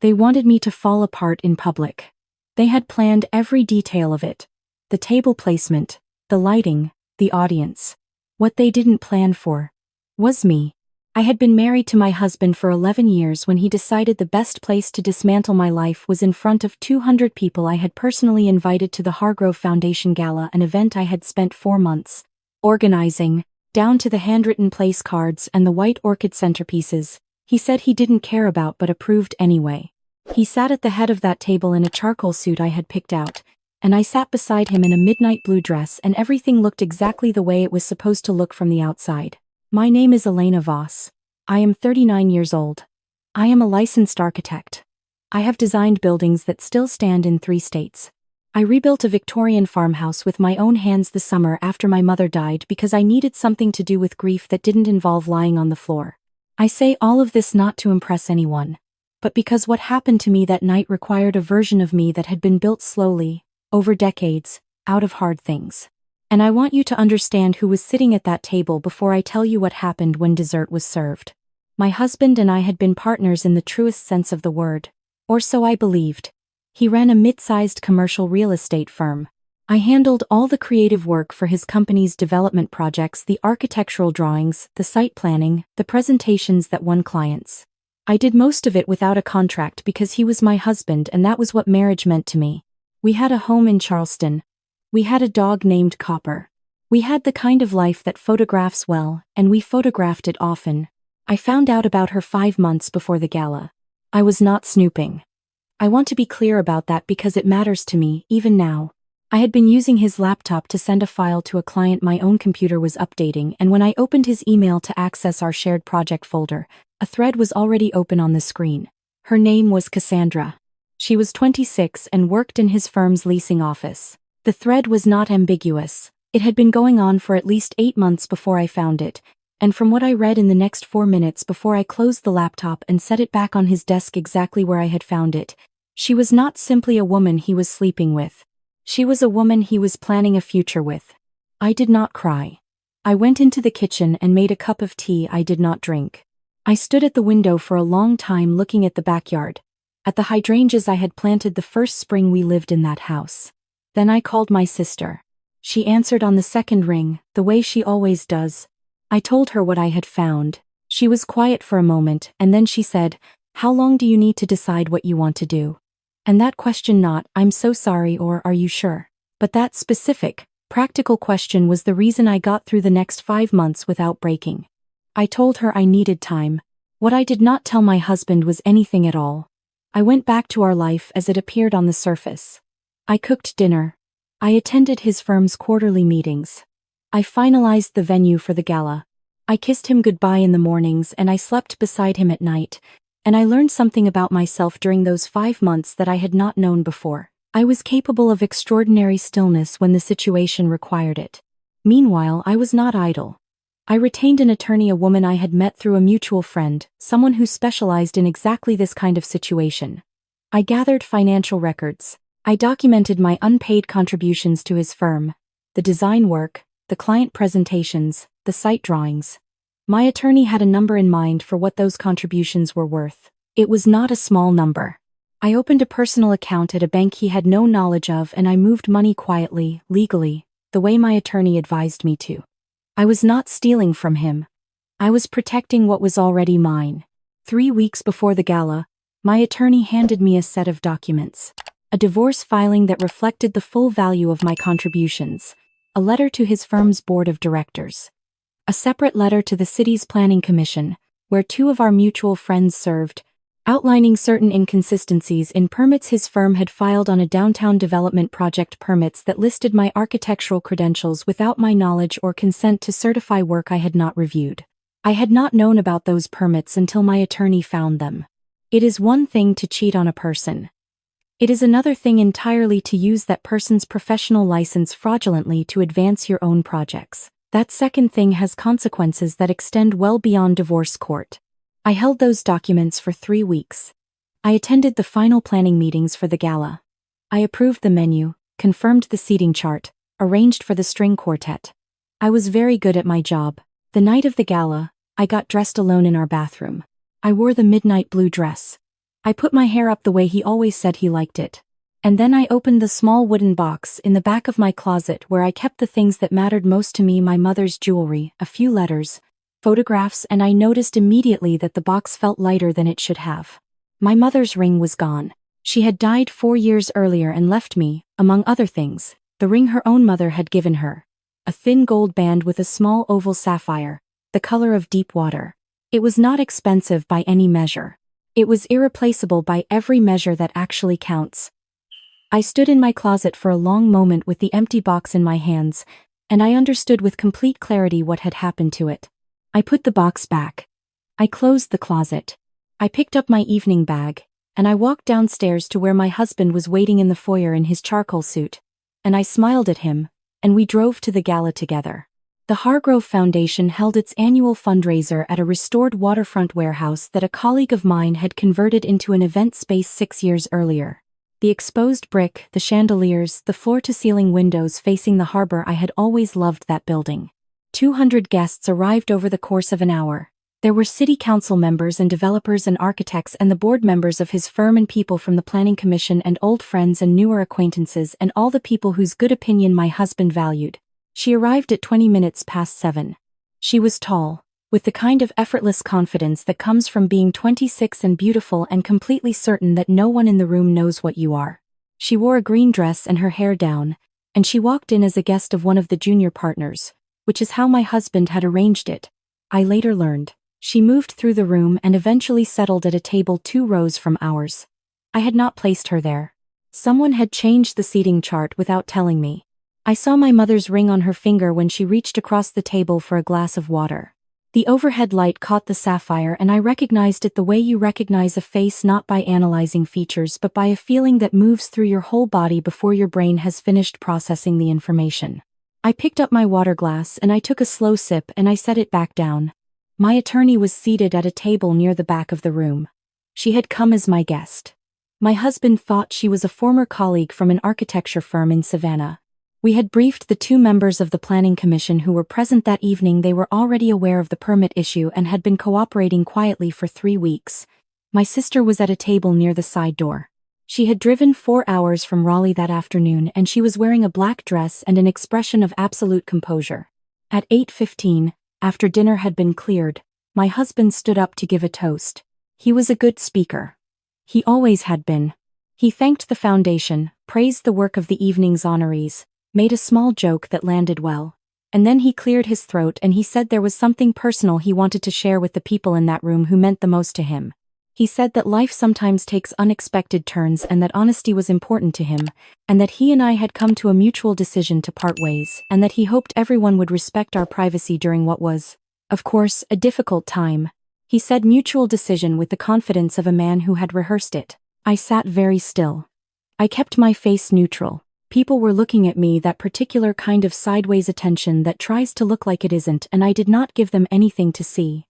They wanted me to fall apart in public. They had planned every detail of it. The table placement, the lighting, the audience. What they didn't plan for was me. I had been married to my husband for 11 years when he decided the best place to dismantle my life was in front of 200 people I had personally invited to the Hargrove Foundation Gala, an event I had spent 4 months organizing, down to the handwritten place cards and the white orchid centerpieces. He said he didn't care about but approved anyway. He sat at the head of that table in a charcoal suit I had picked out, and I sat beside him in a midnight blue dress, and everything looked exactly the way it was supposed to look from the outside. My name is Elena Voss. I am 39 years old. I am a licensed architect. I have designed buildings that still stand in 3 states. I rebuilt a Victorian farmhouse with my own hands the summer after my mother died because I needed something to do with grief that didn't involve lying on the floor. I say all of this not to impress anyone, but because what happened to me that night required a version of me that had been built slowly, over decades, out of hard things. And I want you to understand who was sitting at that table before I tell you what happened when dessert was served. My husband and I had been partners in the truest sense of the word, or so I believed. He ran a mid-sized commercial real estate firm. I handled all the creative work for his company's development projects, the architectural drawings, the site planning, the presentations that won clients. I did most of it without a contract because he was my husband, and that was what marriage meant to me. We had a home in Charleston. We had a dog named Copper. We had the kind of life that photographs well, and we photographed it often. I found out about her 5 months before the gala. I was not snooping. I want to be clear about that because it matters to me, even now. I had been using his laptop to send a file to a client my own computer was updating, and when I opened his email to access our shared project folder, a thread was already open on the screen. Her name was Cassandra. She was 26 and worked in his firm's leasing office. The thread was not ambiguous. It had been going on for at least 8 months before I found it, and from what I read in the next 4 minutes before I closed the laptop and set it back on his desk exactly where I had found it, she was not simply a woman he was sleeping with. She was a woman he was planning a future with. I did not cry. I went into the kitchen and made a cup of tea I did not drink. I stood at the window for a long time looking at the backyard, at the hydrangeas I had planted the first spring we lived in that house. Then I called my sister. She answered on the second ring, the way she always does. I told her what I had found. She was quiet for a moment, and then she said, "How long do you need to decide what you want to do?" And that question, not, "I'm so sorry" or "Are you sure?" but that specific, practical question was the reason I got through the next 5 months without breaking. I told her I needed time. What I did not tell my husband was anything at all. I went back to our life as it appeared on the surface. I cooked dinner. I attended his firm's quarterly meetings. I finalized the venue for the gala. I kissed him goodbye in the mornings and I slept beside him at night, and I learned something about myself during those 5 months that I had not known before. I was capable of extraordinary stillness when the situation required it. Meanwhile, I was not idle. I retained an attorney, a woman I had met through a mutual friend, someone who specialized in exactly this kind of situation. I gathered financial records. I documented my unpaid contributions to his firm, the design work, the client presentations, the site drawings. My attorney had a number in mind for what those contributions were worth. It was not a small number. I opened a personal account at a bank he had no knowledge of, and I moved money quietly, legally, the way my attorney advised me to. I was not stealing from him. I was protecting what was already mine. 3 weeks before the gala, my attorney handed me a set of documents. A divorce filing that reflected the full value of my contributions, a letter to his firm's board of directors, a separate letter to the city's planning commission, where 2 of our mutual friends served, outlining certain inconsistencies in permits his firm had filed on a downtown development project, permits that listed my architectural credentials without my knowledge or consent to certify work I had not reviewed. I had not known about those permits until my attorney found them. It is one thing to cheat on a person. It is another thing entirely to use that person's professional license fraudulently to advance your own projects. That second thing has consequences that extend well beyond divorce court. I held those documents for 3 weeks. I attended the final planning meetings for the gala. I approved the menu, confirmed the seating chart, arranged for the string quartet. I was very good at my job. The night of the gala, I got dressed alone in our bathroom. I wore the midnight blue dress. I put my hair up the way he always said he liked it. And then I opened the small wooden box in the back of my closet where I kept the things that mattered most to me: my mother's jewelry, a few letters, photographs, and I noticed immediately that the box felt lighter than it should have. My mother's ring was gone. She had died 4 years earlier and left me, among other things, the ring her own mother had given her. A thin gold band with a small oval sapphire, the color of deep water. It was not expensive by any measure. It was irreplaceable by every measure that actually counts. I stood in my closet for a long moment with the empty box in my hands, and I understood with complete clarity what had happened to it. I put the box back. I closed the closet. I picked up my evening bag, and I walked downstairs to where my husband was waiting in the foyer in his charcoal suit. And I smiled at him, and we drove to the gala together. The Hargrove Foundation held its annual fundraiser at a restored waterfront warehouse that a colleague of mine had converted into an event space 6 years earlier. The exposed brick, the chandeliers, the floor-to-ceiling windows facing the harbor. I had always loved that building. 200 guests arrived over the course of an hour. There were city council members and developers and architects and the board members of his firm and people from the planning commission and old friends and newer acquaintances and all the people whose good opinion my husband valued. She arrived at 20 minutes past 7. She was tall, with the kind of effortless confidence that comes from being 26 and beautiful and completely certain that no one in the room knows what you are. She wore a green dress and her hair down, and she walked in as a guest of one of the junior partners, which is how my husband had arranged it. I later learned. She moved through the room and eventually settled at a table 2 rows from ours. I had not placed her there. Someone had changed the seating chart without telling me. I saw my mother's ring on her finger when she reached across the table for a glass of water. The overhead light caught the sapphire and I recognized it the way you recognize a face, not by analyzing features but by a feeling that moves through your whole body before your brain has finished processing the information. I picked up my water glass and I took a slow sip and I set it back down. My attorney was seated at a table near the back of the room. She had come as my guest. My husband thought she was a former colleague from an architecture firm in Savannah. We had briefed the 2 members of the planning commission who were present that evening. They were already aware of the permit issue and had been cooperating quietly for 3 weeks. My sister was at a table near the side door. She had driven 4 hours from Raleigh that afternoon and she was wearing a black dress and an expression of absolute composure. At 8:15, after dinner had been cleared, my husband stood up to give a toast. He was a good speaker. He always had been. He thanked the foundation, praised the work of the evening's honorees, made a small joke that landed well. And then he cleared his throat and he said there was something personal he wanted to share with the people in that room who meant the most to him. He said that life sometimes takes unexpected turns and that honesty was important to him, and that he and I had come to a mutual decision to part ways, and that he hoped everyone would respect our privacy during what was, of course, a difficult time. He said mutual decision with the confidence of a man who had rehearsed it. I sat very still. I kept my face neutral. People were looking at me, that particular kind of sideways attention that tries to look like it isn't, and I did not give them anything to see.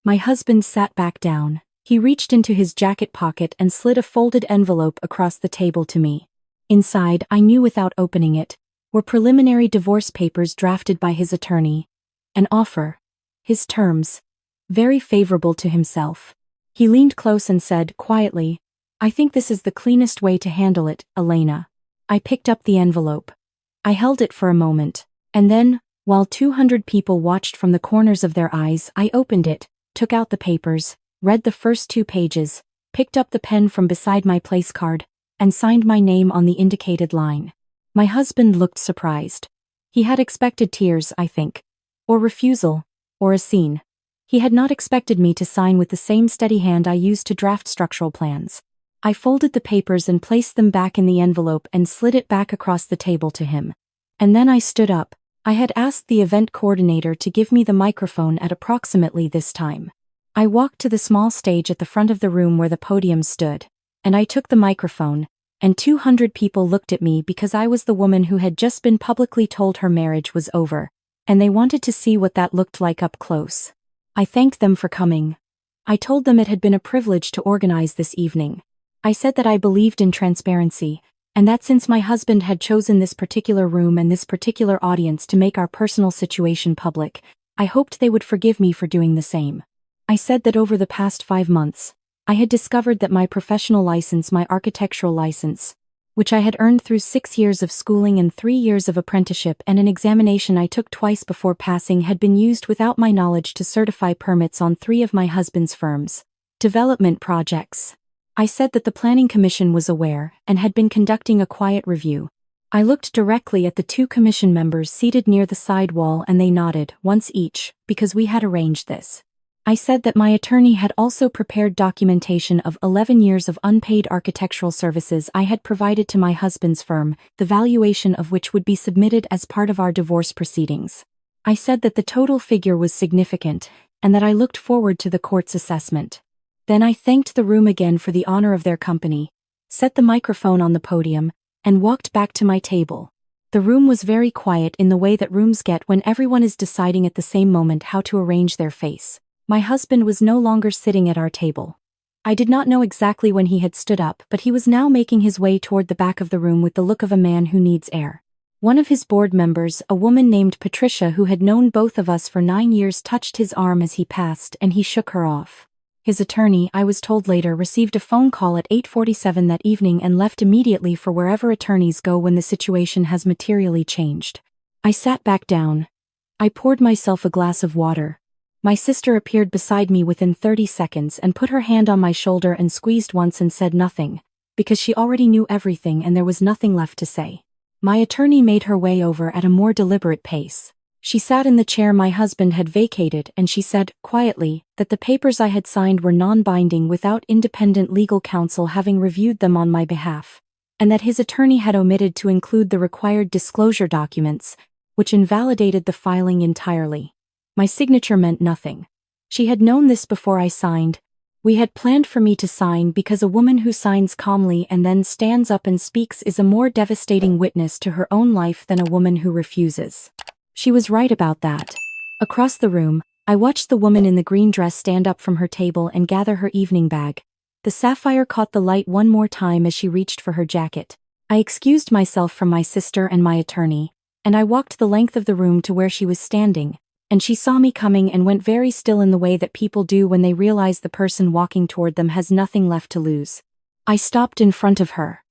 My husband sat back down. He reached into his jacket pocket and slid a folded envelope across the table to me. Inside, I knew without opening it, were preliminary divorce papers drafted by his attorney. An offer. His terms. Very favorable to himself. He leaned close and said, quietly, "I think this is the cleanest way to handle it, Elena." I picked up the envelope. I held it for a moment, and then, while 200 people watched from the corners of their eyes, I opened it, took out the papers, read the first 2 pages, picked up the pen from beside my place card, and signed my name on the indicated line. My husband looked surprised. He had expected tears, I think. Or refusal. Or a scene. He had not expected me to sign with the same steady hand I used to draft structural plans. I folded the papers and placed them back in the envelope and slid it back across the table to him. And then I stood up. I had asked the event coordinator to give me the microphone at approximately this time. I walked to the small stage at the front of the room where the podium stood, and I took the microphone, and 200 people looked at me because I was the woman who had just been publicly told her marriage was over, and they wanted to see what that looked like up close. I thanked them for coming. I told them it had been a privilege to organize this evening. I said that I believed in transparency, and that since my husband had chosen this particular room and this particular audience to make our personal situation public, I hoped they would forgive me for doing the same. I said that over the past 5 months, I had discovered that my professional license, my architectural license, which I had earned through 6 years of schooling and 3 years of apprenticeship and an examination I took twice before passing, had been used without my knowledge to certify permits on 3 of my husband's firm's development projects. I said that the Planning Commission was aware and had been conducting a quiet review. I looked directly at the 2 commission members seated near the side wall and they nodded, once each, because we had arranged this. I said that my attorney had also prepared documentation of 11 years of unpaid architectural services I had provided to my husband's firm, the valuation of which would be submitted as part of our divorce proceedings. I said that the total figure was significant, and that I looked forward to the court's assessment. Then I thanked the room again for the honor of their company, set the microphone on the podium, and walked back to my table. The room was very quiet in the way that rooms get when everyone is deciding at the same moment how to arrange their face. My husband was no longer sitting at our table. I did not know exactly when he had stood up, but he was now making his way toward the back of the room with the look of a man who needs air. One of his board members, a woman named Patricia who had known both of us for 9 years, touched his arm as he passed and he shook her off. His attorney, I was told later, received a phone call at 8:47 that evening and left immediately for wherever attorneys go when the situation has materially changed. I sat back down. I poured myself a glass of water. My sister appeared beside me within 30 seconds and put her hand on my shoulder and squeezed once and said nothing, because she already knew everything and there was nothing left to say. My attorney made her way over at a more deliberate pace. She sat in the chair my husband had vacated and she said, quietly, that the papers I had signed were non-binding without independent legal counsel having reviewed them on my behalf, and that his attorney had omitted to include the required disclosure documents, which invalidated the filing entirely. My signature meant nothing. She had known this before I signed. We had planned for me to sign because a woman who signs calmly and then stands up and speaks is a more devastating witness to her own life than a woman who refuses. She was right about that. Across the room, I watched the woman in the green dress stand up from her table and gather her evening bag. The sapphire caught the light one more time as she reached for her jacket. I excused myself from my sister and my attorney, and I walked the length of the room to where she was standing, and she saw me coming and went very still in the way that people do when they realize the person walking toward them has nothing left to lose. I stopped in front of her.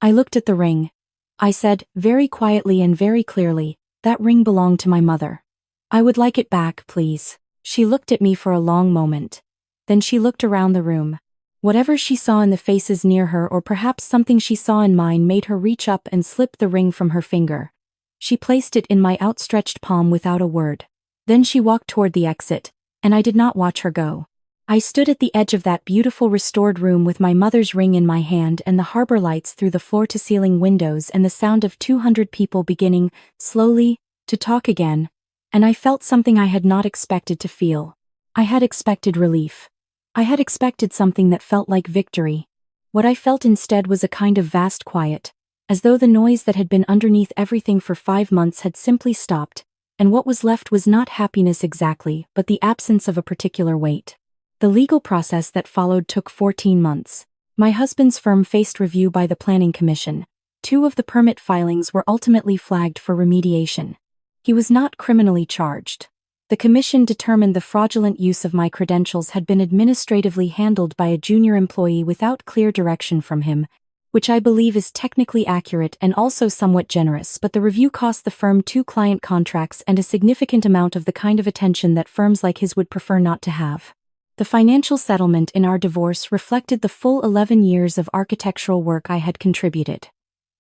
I looked at the ring. I said, very quietly and very clearly, that ring belonged to my mother. I would like it back, please. She looked at me for a long moment. Then she looked around the room. Whatever she saw in the faces near her, or perhaps something she saw in mine, made her reach up and slip the ring from her finger. She placed it in my outstretched palm without a word. Then she walked toward the exit, and I did not watch her go. I stood at the edge of that beautiful restored room with my mother's ring in my hand and the harbor lights through the floor-to-ceiling windows and the sound of 200 people beginning, slowly, to talk again, and I felt something I had not expected to feel. I had expected relief. I had expected something that felt like victory. What I felt instead was a kind of vast quiet, as though the noise that had been underneath everything for 5 months had simply stopped, and what was left was not happiness exactly, but the absence of a particular weight. The legal process that followed took 14 months. My husband's firm faced review by the Planning Commission. 2 of the permit filings were ultimately flagged for remediation. He was not criminally charged. The commission determined the fraudulent use of my credentials had been administratively handled by a junior employee without clear direction from him, which I believe is technically accurate and also somewhat generous, but the review cost the firm 2 client contracts and a significant amount of the kind of attention that firms like his would prefer not to have. The financial settlement in our divorce reflected the full 11 years of architectural work I had contributed.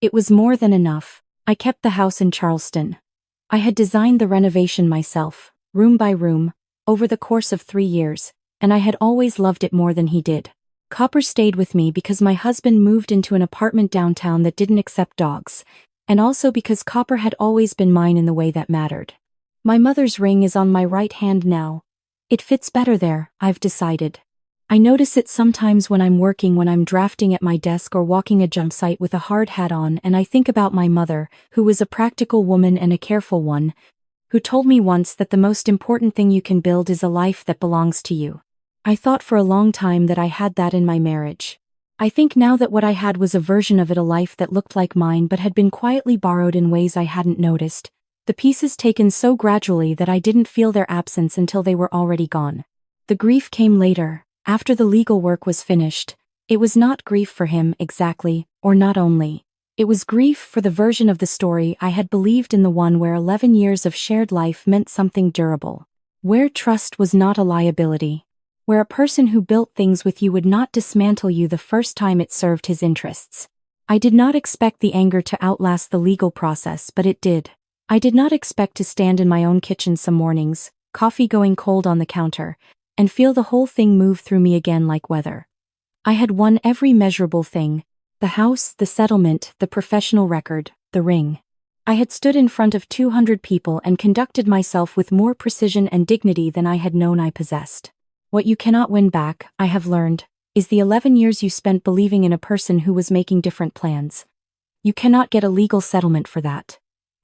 It was more than enough. I kept the house in Charleston. I had designed the renovation myself, room by room, over the course of 3 years, and I had always loved it more than he did. Copper stayed with me because my husband moved into an apartment downtown that didn't accept dogs, and also because Copper had always been mine in the way that mattered. My mother's ring is on my right hand now. It fits better there, I've decided. I notice it sometimes when I'm working, when I'm drafting at my desk or walking a jump site with a hard hat on, and I think about my mother, who was a practical woman and a careful one, who told me once that the most important thing you can build is a life that belongs to you. I thought for a long time that I had that in my marriage. I think now that what I had was a version of it, a life that looked like mine but had been quietly borrowed in ways I hadn't noticed, the pieces taken so gradually that I didn't feel their absence until they were already gone. The grief came later, After the legal work was finished, it was not grief for him exactly, or not only. It was grief for the version of the story I had believed in, the one where 11 years of shared life meant something durable. Where trust was not a liability. Where a person who built things with you would not dismantle you the first time it served his interests. I did not expect the anger to outlast the legal process, but it did. I did not expect to stand in my own kitchen some mornings, coffee going cold on the counter, and feel the whole thing move through me again like weather. I had won every measurable thing: the house, the settlement, the professional record, the ring. I had stood in front of 200 people and conducted myself with more precision and dignity than I had known I possessed. What you cannot win back, I have learned, is the 11 years you spent believing in a person who was making different plans. You cannot get a legal settlement for that.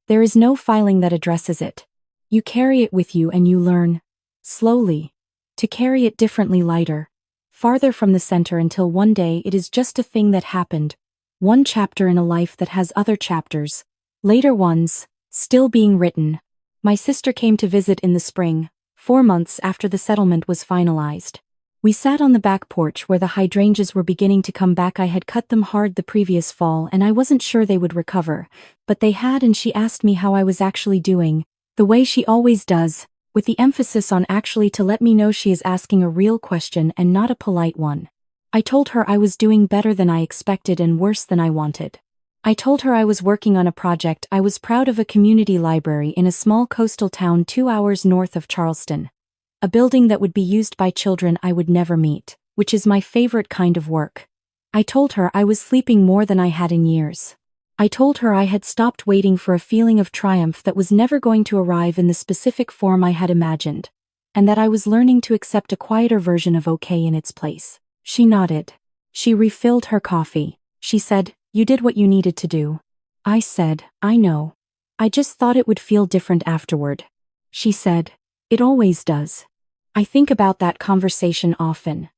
There is no filing that addresses it. You carry it with you and you learn, slowly, to carry it differently, lighter, farther from the center, until one day it is just a thing that happened, one chapter in a life that has other chapters, later ones, still being written. My sister came to visit in the spring, 4 months after the settlement was finalized. We sat on the back porch where the hydrangeas were beginning to come back. I had cut them hard the previous fall and I wasn't sure they would recover, but they had, and she asked me how I was actually doing, the way she always does, with the emphasis on actually, to let me know she is asking a real question and not a polite one. I told her I was doing better than I expected and worse than I wanted. I told her I was working on a project I was proud of, a community library in a small coastal town 2 hours north of Charleston. A building that would be used by children I would never meet, which is my favorite kind of work. I told her I was sleeping more than I had in years. I told her I had stopped waiting for a feeling of triumph that was never going to arrive in the specific form I had imagined, and that I was learning to accept a quieter version of okay in its place. She nodded. She refilled her coffee. She said, "You did what you needed to do." I said, "I know. I just thought it would feel different afterward." She said, "It always does." I think about that conversation often.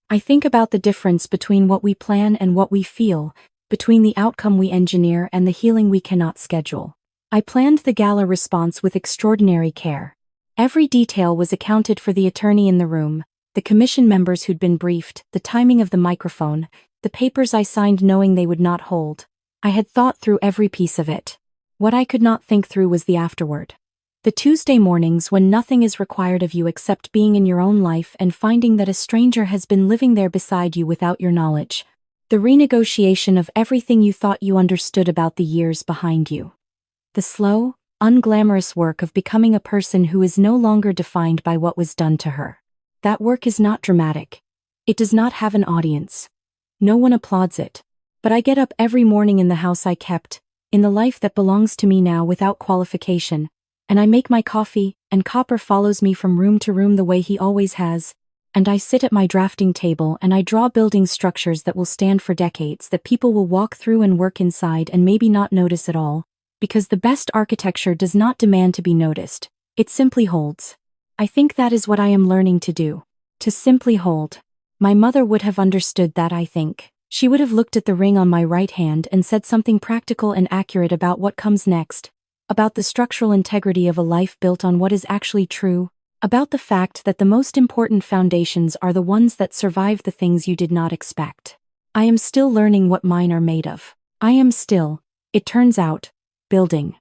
I think about the difference between what we plan and what we feel, between the outcome we engineer and the healing we cannot schedule. I planned the gala response with extraordinary care. Every detail was accounted for: the attorney in the room, the commission members who'd been briefed, the timing of the microphone, the papers I signed knowing they would not hold. I had thought through every piece of it. What I could not think through was the afterward. The Tuesday mornings when nothing is required of you except being in your own life and finding that a stranger has been living there beside you without your knowledge. The renegotiation of everything you thought you understood about the years behind you. The slow, unglamorous work of becoming a person who is no longer defined by what was done to her. That work is not dramatic. It does not have an audience. No one applauds it. But I get up every morning in the house I kept, in the life that belongs to me now without qualification, and I make my coffee, and Copper follows me from room to room the way he always has, and I sit at my drafting table and I draw building structures that will stand for decades, that people will walk through and work inside and maybe not notice at all, because the best architecture does not demand to be noticed, it simply holds. I think that is what I am learning to do. To simply hold. My mother would have understood that, I think. She would have looked at the ring on my right hand and said something practical and accurate about what comes next, about the structural integrity of a life built on what is actually true, about the fact that the most important foundations are the ones that survive the things you did not expect. I am still learning what mine are made of. I am still, it turns out, building.